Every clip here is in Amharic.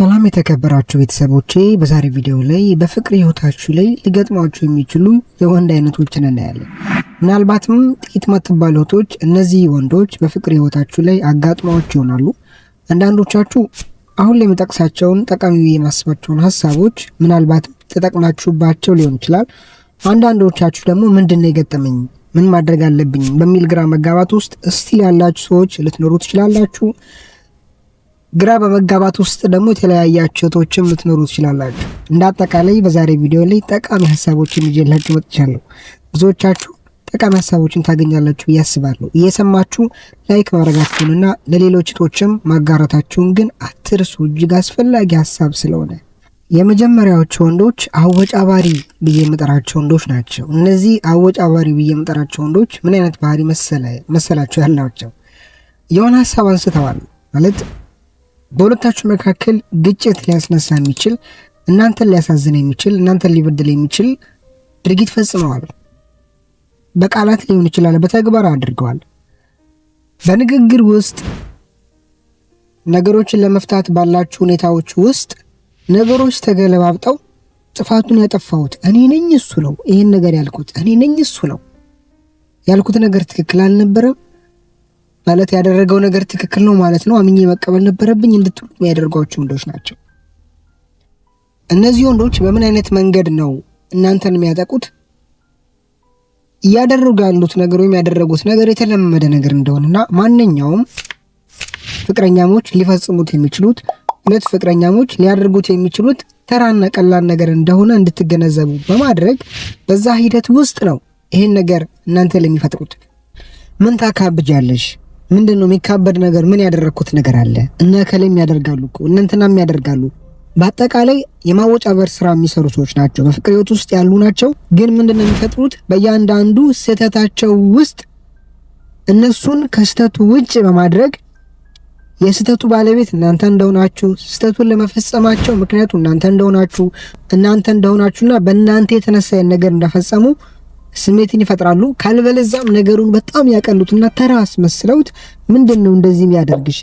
ሰላም የተከበራችሁ ቤተሰቦቼ፣ በዛሬ ቪዲዮ ላይ በፍቅር ህይወታችሁ ላይ ሊገጥሟችሁ የሚችሉ የወንድ አይነቶችን እናያለን። ምናልባትም ጥቂት ማትባሉ እህቶች እነዚህ ወንዶች በፍቅር ህይወታችሁ ላይ አጋጥሟችሁ ይሆናሉ። አንዳንዶቻችሁ አሁን ላይ የምጠቅሳቸውን ጠቃሚ የማስባቸውን ሐሳቦች ምናልባትም ተጠቅማችሁባቸው ሊሆን ይችላል። አንዳንዶቻችሁ ደግሞ ምንድነው የገጠመኝ ምን ማድረግ አለብኝ በሚል ግራ መጋባት ውስጥ እስቲል ያላችሁ ሰዎች ልትኖሩ ትችላላችሁ። ግራ በመጋባት ውስጥ ደግሞ የተለያያችሁ እህቶችም ልትኖሩ ትችላላችሁ። እንዳጠቃላይ በዛሬ ቪዲዮ ላይ ጠቃሚ ሐሳቦችን ይዤላችሁ መጥቻለሁ። ብዙዎቻችሁ ጠቃሚ ሐሳቦችን ታገኛላችሁ ብዬ አስባለሁ። እየሰማችሁ ላይክ ማድረጋችሁንና ለሌሎች እህቶችም ማጋራታችሁን ግን አትርሱ፣ እጅግ አስፈላጊ ሐሳብ ስለሆነ። የመጀመሪያዎቹ ወንዶች አወጫባሪ ብዬ የምጠራቸው ወንዶች ናቸው። እነዚህ አወጫባሪ ብዬ የምጠራቸው ወንዶች ምን አይነት ባህሪ መሰላቸው ያላቸው? የሆነ ሐሳብ አንስተዋል ማለት በሁለታችሁ መካከል ግጭት ሊያስነሳ የሚችል፣ እናንተን ሊያሳዝን የሚችል፣ እናንተን ሊበድል የሚችል ድርጊት ፈጽመዋል። በቃላት ሊሆን ይችላል፣ በተግባር አድርገዋል። በንግግር ውስጥ ነገሮችን ለመፍታት ባላችሁ ሁኔታዎች ውስጥ ነገሮች ተገለባብጠው ጥፋቱን ያጠፋሁት እኔ ነኝ እሱ ነው፣ ይሄን ነገር ያልኩት እኔ ነኝ እሱ ነው፣ ያልኩት ነገር ትክክል አልነበረም ማለት ያደረገው ነገር ትክክል ነው ማለት ነው፣ አምኜ መቀበል ነበረብኝ እንድትሉ የሚያደርጓቸው ወንዶች ናቸው። እነዚህ ወንዶች በምን አይነት መንገድ ነው እናንተን የሚያጠቁት? እያደረጉ ያሉት ነገር ወይም ያደረጉት ነገር የተለመደ ነገር እንደሆነና ማንኛውም ፍቅረኛሞች ሊፈጽሙት የሚችሉት፣ ሁለት ፍቅረኛሞች ሊያደርጉት የሚችሉት ተራና ቀላል ነገር እንደሆነ እንድትገነዘቡ በማድረግ በዛ ሂደት ውስጥ ነው ይሄን ነገር እናንተ ለሚፈጥሩት። ምን ታካብጃለሽ? ምንድነው የሚካበድ ነገር? ምን ያደረኩት ነገር አለ? እና ከለም ያደርጋሉ እኮ እናንተናም ያደርጋሉ። በአጠቃላይ የማወጫበር ስራ የሚሰሩ ሰዎች ናቸው፣ በፍቅር ህይወት ውስጥ ያሉ ናቸው። ግን ምንድነው የሚፈጥሩት? በእያንዳንዱ ስህተታቸው ውስጥ እነሱን ከስህተቱ ውጭ በማድረግ የስህተቱ ባለቤት እናንተ እንደሆናችሁ፣ ስህተቱን ለመፈጸማቸው ምክንያቱ እናንተ እንደሆናችሁና በእናንተ የተነሳ ነገር እንደፈጸሙ ስሜትን ይፈጥራሉ። ካልበለዛም ነገሩን በጣም ያቀሉትና ተራ አስመስለውት ምንድነው እንደዚህ የሚያደርግሽ?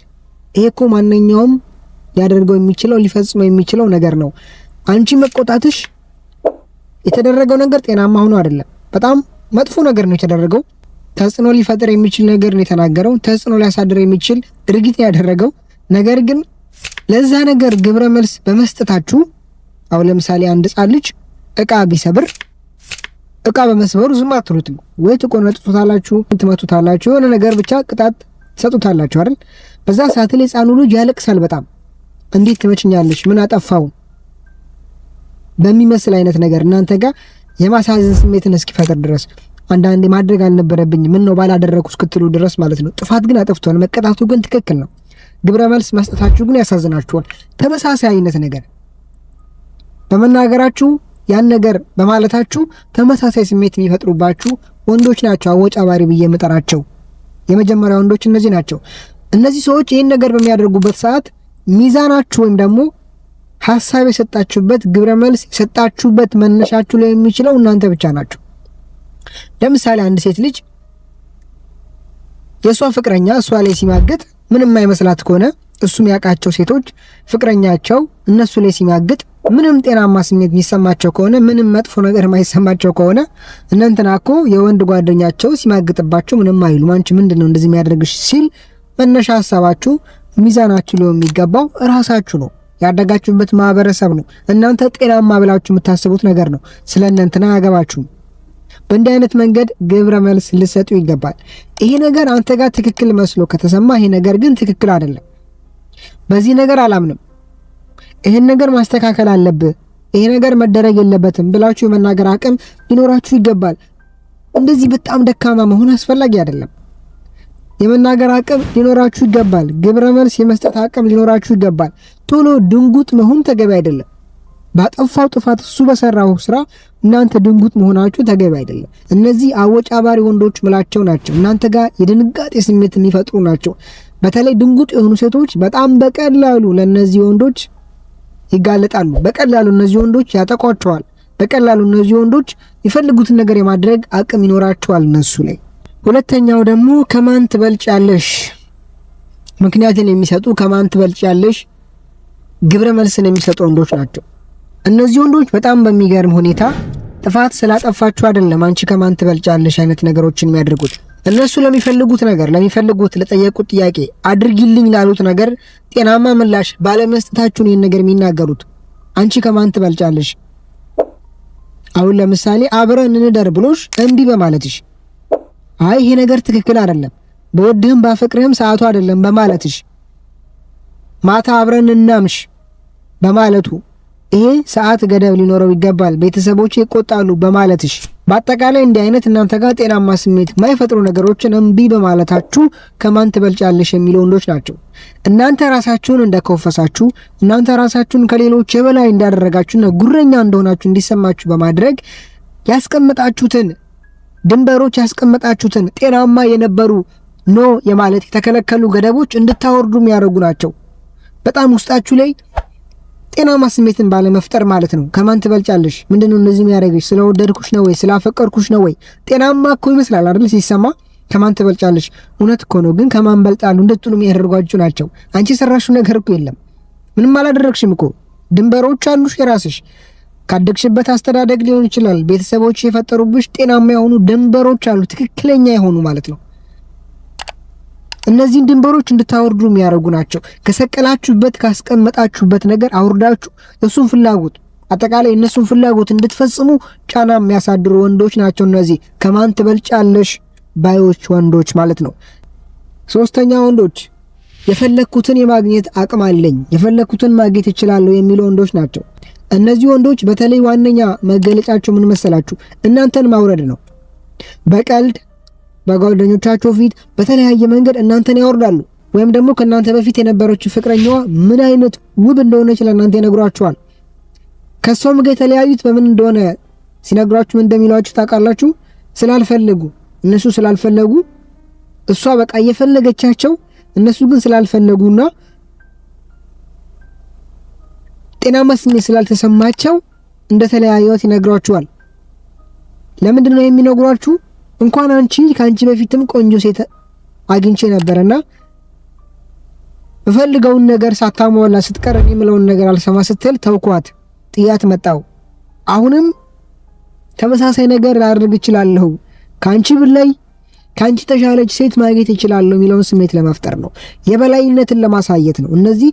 ይሄ እኮ ማንኛውም ሊያደርገው የሚችለው ሊፈጽመው የሚችለው ነገር ነው። አንቺ መቆጣትሽ የተደረገው ነገር ጤናማ ሆኖ አይደለም፣ በጣም መጥፎ ነገር ነው የተደረገው። ተጽዕኖ ሊፈጥር የሚችል ነገር ነው የተናገረው፣ ተጽዕኖ ሊያሳድር የሚችል ድርጊት ያደረገው። ነገር ግን ለዛ ነገር ግብረ መልስ በመስጠታችሁ አሁን ለምሳሌ አንድ ሕፃን ልጅ እቃ ቢሰብር እቃ በመስበሩ ዝም አትሉትም ወይ? ትቆነጥጡታላችሁ፣ ትመቱታላችሁ፣ የሆነ ነገር ብቻ ቅጣት ትሰጡታላችሁ አይደል? በዛ ሰዓት ላይ ሕፃኑ ልጅ ያለቅሳል። በጣም እንዴት ትመችኛለሽ፣ ምን አጠፋው በሚመስል አይነት ነገር እናንተ ጋር የማሳዘን ስሜትን እስኪፈጥር ድረስ አንዳንዴ ማድረግ አልነበረብኝ ምን ነው ባላደረኩ እስክትሉ ድረስ ማለት ነው። ጥፋት ግን አጥፍቷል፣ መቀጣቱ ግን ትክክል ነው። ግብረ መልስ መስጠታችሁ ግን ያሳዝናችኋል። ተመሳሳይ አይነት ነገር በመናገራችሁ ያን ነገር በማለታችሁ ተመሳሳይ ስሜት የሚፈጥሩባችሁ ወንዶች ናቸው አወጫባሪ ብዬ የምጠራቸው የመጀመሪያ ወንዶች እነዚህ ናቸው። እነዚህ ሰዎች ይህን ነገር በሚያደርጉበት ሰዓት ሚዛናችሁ ወይም ደግሞ ሐሳብ የሰጣችሁበት ግብረ መልስ የሰጣችሁበት መነሻችሁ ላይ የሚችለው እናንተ ብቻ ናችሁ። ለምሳሌ አንድ ሴት ልጅ የሷ ፍቅረኛ እሷ ላይ ሲማግጥ ምንም የማይመስላት ከሆነ እሱም ያውቃቸው ሴቶች ፍቅረኛቸው እነሱ ላይ ሲማግጥ ምንም ጤናማ ስሜት የሚሰማቸው ከሆነ ምንም መጥፎ ነገር የማይሰማቸው ከሆነ እናንተና እኮ የወንድ ጓደኛቸው ሲማግጥባቸው ምንም አይሉም። አንቺ ምንድነው እንደዚህ የሚያደርግሽ ሲል መነሻ ሐሳባችሁ ሚዛናችሁ ሊሆን የሚገባው ራሳችሁ ነው፣ ያደጋችሁበት ማህበረሰብ ነው። እናንተ ጤናማ ብላችሁ የምታስቡት ነገር ነው። ስለ እናንተና ያገባችሁ። በእንዲህ አይነት መንገድ ግብረ መልስ ልሰጡ ይገባል። ይሄ ነገር አንተ ጋር ትክክል መስሎ ከተሰማ ይሄ ነገር ግን ትክክል አይደለም፣ በዚህ ነገር አላምንም፣ ይሄን ነገር ማስተካከል አለብህ፣ ይሄ ነገር መደረግ የለበትም ብላችሁ የመናገር አቅም ሊኖራችሁ ይገባል። እንደዚህ በጣም ደካማ መሆን አስፈላጊ አይደለም። የመናገር አቅም ሊኖራችሁ ይገባል። ግብረ መልስ የመስጠት አቅም ሊኖራችሁ ይገባል። ቶሎ ድንጉጥ መሆን ተገቢ አይደለም። ባጠፋው ጥፋት እሱ በሰራው ስራ እናንተ ድንጉጥ መሆናችሁ ተገቢ አይደለም። እነዚህ አወጫባሪ ወንዶች ምላቸው ናቸው። እናንተ ጋር የድንጋጤ ስሜት የሚፈጥሩ ናቸው። በተለይ ድንጉጥ የሆኑ ሴቶች በጣም በቀላሉ ለነዚህ ወንዶች ይጋለጣሉ። በቀላሉ እነዚህ ወንዶች ያጠቋቸዋል። በቀላሉ እነዚህ ወንዶች ይፈልጉትን ነገር የማድረግ አቅም ይኖራቸዋል እነሱ ላይ። ሁለተኛው ደግሞ ከማን ትበልጫለሽ ምክንያትን የሚሰጡ ከማን ትበልጫለሽ ግብረ መልስን የሚሰጡ ወንዶች ናቸው። እነዚህ ወንዶች በጣም በሚገርም ሁኔታ ጥፋት ስላጠፋችሁ አይደለም አንቺ ከማን ትበልጫለሽ አይነት ነገሮችን የሚያደርጉት። እነሱ ለሚፈልጉት ነገር ለጠየቁት ጥያቄ አድርጊልኝ ላሉት ነገር ጤናማ ምላሽ ባለመስጠታችሁን ይህን ነገር የሚናገሩት አንቺ ከማን ትበልጫለሽ። አሁን ለምሳሌ አብረን እንደር ብሎሽ እምቢ በማለትሽ፣ አይ ይሄ ነገር ትክክል አይደለም በወድህም ባፈቅርህም ሰዓቱ አይደለም በማለትሽ፣ ማታ አብረን እናምሽ በማለቱ ይሄ ሰዓት ገደብ ሊኖረው ይገባል ቤተሰቦች ይቆጣሉ በማለትሽ፣ በአጠቃላይ እንዲህ አይነት እናንተ ጋር ጤናማ ስሜት የማይፈጥሩ ነገሮችን እምቢ በማለታችሁ ከማን ትበልጫለሽ የሚሉ ወንዶች ናቸው። እናንተ ራሳችሁን እንደከወፈሳችሁ፣ እናንተ ራሳችሁን ከሌሎች የበላይ እንዳደረጋችሁና ጉረኛ እንደሆናችሁ እንዲሰማችሁ በማድረግ ያስቀመጣችሁትን ድንበሮች ያስቀመጣችሁትን ጤናማ የነበሩ ኖ የማለት የተከለከሉ ገደቦች እንድታወርዱ የሚያደርጉ ናቸው። በጣም ውስጣችሁ ላይ ጤናማ ስሜትን ባለመፍጠር ማለት ነው። ከማን ትበልጫለሽ? ምንድነው እንደዚህ የሚያደርግሽ? ስለወደድኩሽ ነው ወይ ስላፈቀርኩሽ ነው ወይ? ጤናማ እኮ ይመስላል አይደል ሲሰማ። ከማን ትበልጫለሽ? እውነት እኮ ነው፣ ግን ከማን በልጣሉ እንድትሉ የሚያደርጓችሁ ናቸው። አንቺ የሰራሽው ነገር እኮ የለም፣ ምንም አላደረግሽም እኮ። ድንበሮች አሉሽ የራስሽ። ካደግሽበት አስተዳደግ ሊሆን ይችላል፣ ቤተሰቦች የፈጠሩብሽ ጤናማ የሆኑ ድንበሮች አሉ፣ ትክክለኛ የሆኑ ማለት ነው። እነዚህን ድንበሮች እንድታወርዱ የሚያደርጉ ናቸው። ከሰቀላችሁበት ካስቀመጣችሁበት ነገር አውርዳችሁ የሱን ፍላጎት አጠቃላይ እነሱን ፍላጎት እንድትፈጽሙ ጫና የሚያሳድሩ ወንዶች ናቸው እነዚህ ከማን ትበልጫለሽ ባዮች ወንዶች ማለት ነው። ሶስተኛ ወንዶች የፈለኩትን የማግኘት አቅም አለኝ፣ የፈለኩትን ማግኘት እችላለሁ የሚሉ ወንዶች ናቸው። እነዚህ ወንዶች በተለይ ዋነኛ መገለጫቸው ምን መሰላችሁ? እናንተን ማውረድ ነው። በቀልድ በጓደኞቻቸው ፊት በተለያየ መንገድ እናንተን ያወርዳሉ። ወይም ደግሞ ከእናንተ በፊት የነበረችው ፍቅረኛዋ ምን አይነት ውብ እንደሆነች ለእናንተ ይነግሯችኋል። ከሷም ጋር የተለያዩት በምን እንደሆነ ሲነግሯችሁ ምን እንደሚሏችሁ ታውቃላችሁ? ስላልፈለጉ፣ እነሱ ስላልፈለጉ፣ እሷ በቃ እየፈለገቻቸው እነሱ ግን ስላልፈለጉና ጤናማ ስሜት ስላልተሰማቸው እንደተለያዩት ይነግሯችኋል። ለምንድን ነው የሚነግሯችሁ? እንኳን አንቺ ካንቺ በፊትም ቆንጆ ሴት አግኝቼ ነበርና እፈልገውን ነገር ሳታሟላ ስትቀር የምለውን ነገር አልሰማ ስትል ተውኳት፣ ጥያት መጣው። አሁንም ተመሳሳይ ነገር ላደርግ እችላለሁ፣ ካንቺ ብላይ ካንቺ ተሻለች ሴት ማግኘት እችላለሁ የሚለውን ስሜት ለመፍጠር ነው፣ የበላይነትን ለማሳየት ነው። እነዚህ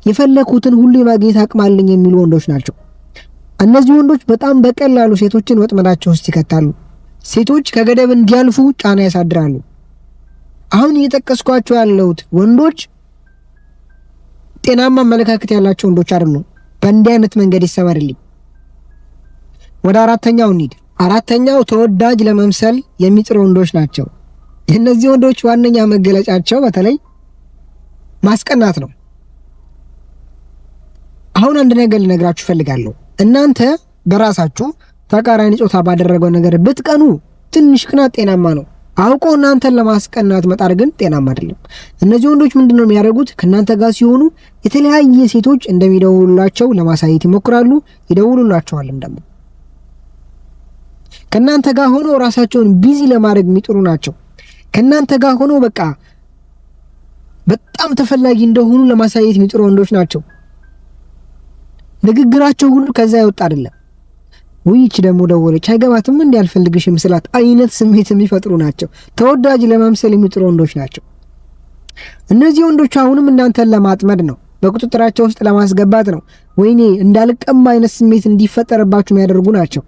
የፈለኩትን ሁሉ የማግኘት አቅም አለኝ የሚሉ ወንዶች ናቸው። እነዚህ ወንዶች በጣም በቀላሉ ሴቶችን ወጥመዳቸው ውስጥ ይከታሉ። ሴቶች ከገደብ እንዲያልፉ ጫና ያሳድራሉ። አሁን እየጠቀስኳቸው ያለሁት ወንዶች ጤናማ አመለካከት ያላቸው ወንዶች አይደሉም። በእንዲህ አይነት መንገድ ይሰመርልኝ። ወደ አራተኛው እንሂድ። አራተኛው ተወዳጅ ለመምሰል የሚጥሩ ወንዶች ናቸው። እነዚህ ወንዶች ዋነኛ መገለጫቸው በተለይ ማስቀናት ነው። አሁን አንድ ነገር ልነግራችሁ ፈልጋለሁ። እናንተ በራሳችሁ ተቃራኒ ጾታ ባደረገው ነገር ብትቀኑ ትንሽ ቅናት ጤናማ ነው። አውቆ እናንተን ለማስቀናት መጣር ግን ጤናማ አይደለም። እነዚህ ወንዶች ምንድነው የሚያደርጉት? ከናንተ ጋር ሲሆኑ የተለያየ ሴቶች እንደሚደውሉላቸው ለማሳየት ይሞክራሉ። ይደውሉላቸዋልም ደግሞ ከናንተ ጋር ሆኖ ራሳቸውን ቢዚ ለማድረግ የሚጥሩ ናቸው። ከናንተ ጋር ሆኖ በቃ በጣም ተፈላጊ እንደሆኑ ለማሳየት የሚጥሩ ወንዶች ናቸው። ንግግራቸው ሁሉ ከዛ ይወጣ አይደለም። ውይይት ደግሞ ደወለች አይገባትም እንዴ አልፈልግሽም ስላት አይነት ስሜት የሚፈጥሩ ናቸው። ተወዳጅ ለመምሰል የሚጥሩ ወንዶች ናቸው። እነዚህ ወንዶች አሁንም እናንተን ለማጥመድ ነው፣ በቁጥጥራቸው ውስጥ ለማስገባት ነው። ወይኔ እንዳልቀማ አይነት ስሜት እንዲፈጠርባችሁ የሚያደርጉ ናቸው።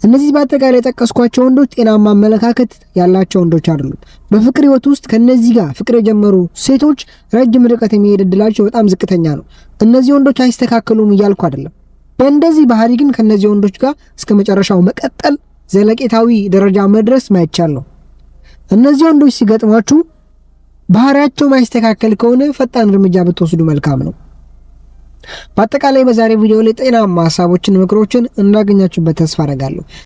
እነዚህ በአጠቃላይ የጠቀስኳቸው ወንዶች ጤናማ አመለካከት ያላቸው ወንዶች አይደሉም። በፍቅር ህይወት ውስጥ ከነዚህ ጋር ፍቅር የጀመሩ ሴቶች ረጅም ርቀት የሚሄድ እድላቸው በጣም ዝቅተኛ ነው። እነዚህ ወንዶች አይስተካከሉም እያልኩ አይደለም። በእንደዚህ ባህሪ ግን ከነዚህ ወንዶች ጋር እስከ መጨረሻው መቀጠል፣ ዘለቄታዊ ደረጃ መድረስ ማይቻል ነው። እነዚህ ወንዶች ሲገጥሟችሁ ባህሪያቸው ማይስተካከል ከሆነ ፈጣን እርምጃ ብትወስዱ መልካም ነው። በአጠቃላይ በዛሬ ቪዲዮ ላይ ጤናማ ሀሳቦችን፣ ምክሮችን እንዳገኛችሁበት ተስፋ አደርጋለሁ።